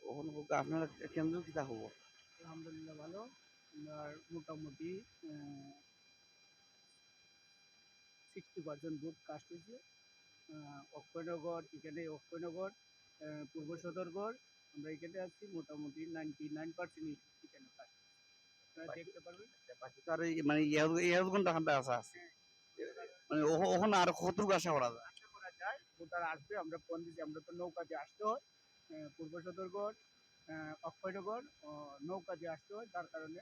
ওখানে আপনার কেন্দ্র কিতা হব? আলহামদুলিল্লাহ ভালো। আর মোটামুটি 60% ভোট কাস্ট হয়েছে। অক্ষয়নগর এখানে অক্ষয়নগর পূর্ব সদরগড় আমরা এখানে আছি মোটামুটি 99% এখানে কাস্ট আপনারা দেখতে পারবেন। তার মানে ইয়াদগুন দেখানটা আছে মানে ওখানে আর কতটুকু আশা করা যায়? আশা করা যায় ভোটার আসবে। আমরা ফোন দিচ্ছি, আমরা তো নৌকা দিয়ে আসতে হয় পূর্ব সদরগড় অক্ষয়নগর নৌকা দিয়ে আসতে হয়, তার কারণে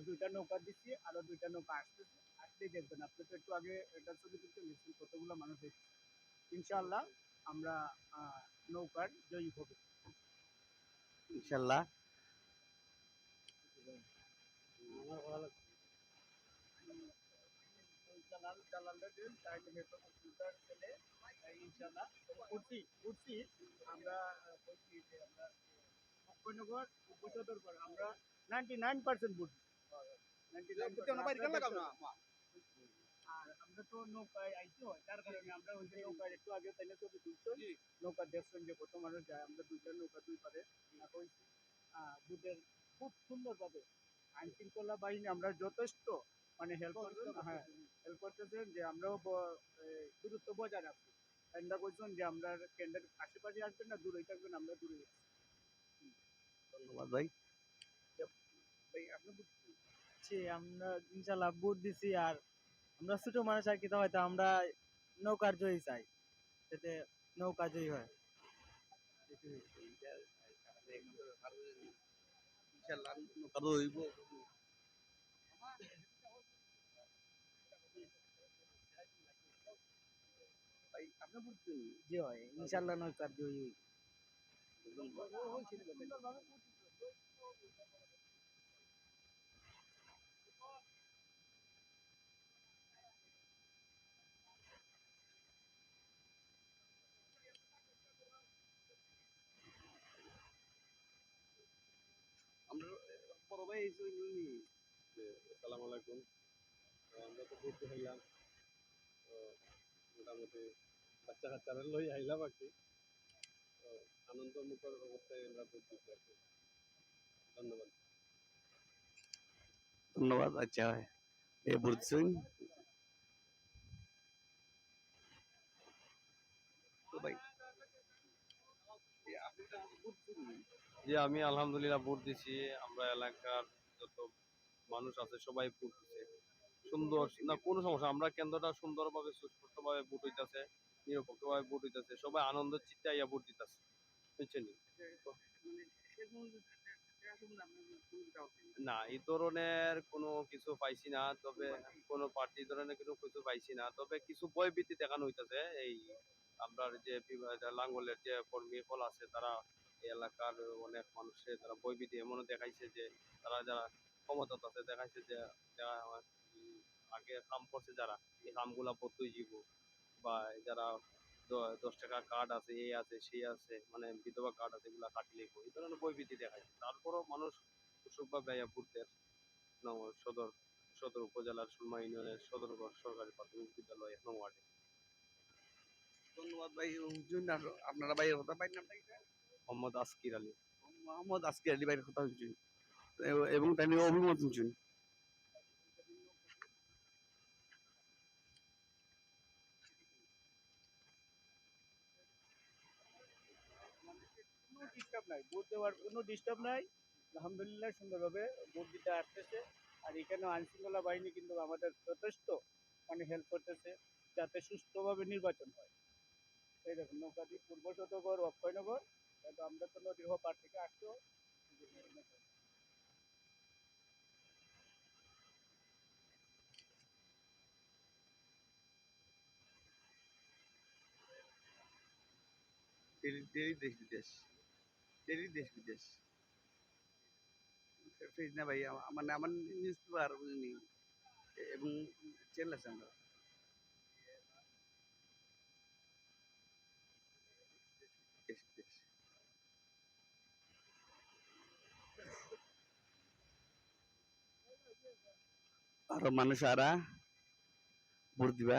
দুইটা নৌকা দিচ্ছি, আরো দুইটা নৌকা আসতেছে। আসলেই দেখবেন, আপনি তো একটু আগে এটা ছবি তুলতে গেছেন, কতগুলো মানুষ এসেছে। ইনশাআল্লাহ আমরা নৌকার জয়ী হবে ইনশাল্লাহ। ইনশাআল্লাহ উঠছি আমরা বলছি যে আমরা অক্ষয়নগর উপসদরগড় আমরা 99% বুঝি। আর আমরা তো নৌকায় আইতে হয়, তার কারণে আমরা ওই যে নৌকায় একটু আগে তাইলে ছবি তুলছি, নৌকা দেখছেন যে কত মানুষ যায়। আমরা দুইটা নৌকা দুই পারে হয়েছি বুথের খুব সুন্দরভাবে আইন শৃঙ্খলা বাহিনী আমরা যথেষ্ট মানে হেল্প করতেছেন যে আমরাও দূরত্ব বজায় রাখছি। আমরা বলছেন যে আমরা কেন্দ্রের আশেপাশে আসবেন না, দূরে থাকবেন, আমরা দূরে আছি। ধন্যবাদ ভাই। আমরা ইনশাল্লাহ ভোট দিছি। আর আমরা ছোট মানুষ আর কি, তো হয়তো আমরা নৌকার জয়ী চাই, যাতে নৌকা জয়ী হয়। ইনশাল্লাহ নৌকা হইব। ভাই আপনি বুঝছেন? জি হয়, ইনশাল্লাহ নৌকার জয়ী। আমরা বড় ভাই এসে আসসালামু আলাইকুম। আমরা তো ঘুরতে হইলাম, তো মোটামুটি বাচ্চা কাচ্চারা লই আইলাম আর কি। তো আনন্দ মুখর অবস্থায় আমরা ঘুরতে আর কি। ধন্যবাদ। ধন্যবাদ। আচ্ছা ভাই এ বুঝছেন তো ভাই আপনি তো বুঝছেন। জি, আমি আলহামদুলিল্লাহ ভোট দিছি। আমরা এলাকার যত মানুষ আছে সবাই ভোট দিছে। সুন্দর না, কোনো সমস্যা, আমরা কেন্দ্রটা সুন্দরভাবে সুস্পষ্টভাবে ভোট হইতাছে, নিরপেক্ষভাবে ভোট হইতাছে, সবাই আনন্দ চিত্তে আইয়া ভোট দিতেছে, বুঝছেন? মানে সেরকম আসলে আপনার সুবিধা হচ্ছে না, এই ধরনের কোনো কিছু পাইছি না। তবে কোনো পার্টি ধরনের কিছু পাইছি না। তবে কিছু ভয়ভীতি দেখানো হইতাছে। এই আমরা যে লাঙ্গলের যে কর্মী ফল আছে, তারা এই এলাকার অনেক মানুষের তারা ভয়ভীতি এমনও দেখাইছে যে তারা যারা ক্ষমতা আছে দেখাইছে যে যারা আগে কাম করছে, যারা এই কামগুলা বদলই যাব, বা যারা 10 টাকা কার্ড আছে, এই আছে সেই আছে, মানে বিধবা কার্ড আছে, এগুলা কাটি লিখবো, এই ধরনের বইবিধি দেখাইছে। তারপরও মানুষ উৎসুকভাবে আইয়া ভোট দেয়। সদর সদর উপজেলার সুরমা ইউনিয়নের সদরগড় সরকারি প্রাথমিক বিদ্যালয় 1 নং ওয়ার্ডে। ধন্যবাদ ভাই। হুজুর আপনারা ভাইয়ের কথা পাই নামটা কি? মোহাম্মদ আসকির আলী। মোহাম্মদ আজকের আলী ভাইয়ের কথা শুনছেন এবং তাই নিয়ে অভিমত শুনছেন। কোনো ডিস্টার্ব নাই, ভোট দেওয়ার কোনো ডিস্টার্ব নাই। আলহামদুলিল্লাহ সুন্দরভাবে ভোট দিতে আসতেছে। আর এখানে আইন শৃঙ্খলা বাহিনী কিন্তু আমাদের যথেষ্ট মানে হেল্প করতেছে, যাতে সুষ্ঠুভাবে নির্বাচন হয়। এই দেখুন নৌকাটি পূর্ব সদরগড় অক্ষয়নগর, কিন্তু আমরা তো নদীর পার থেকে আসতে হয়। দেশ বিদেশ দেশ বিদেশ ফেজ না ভাই মানে আমার নিউজ পেপার এবং চ্যানেল আছে আমরা দেশ বিদেশ। আরো মানুষ আরা ভোট দিবা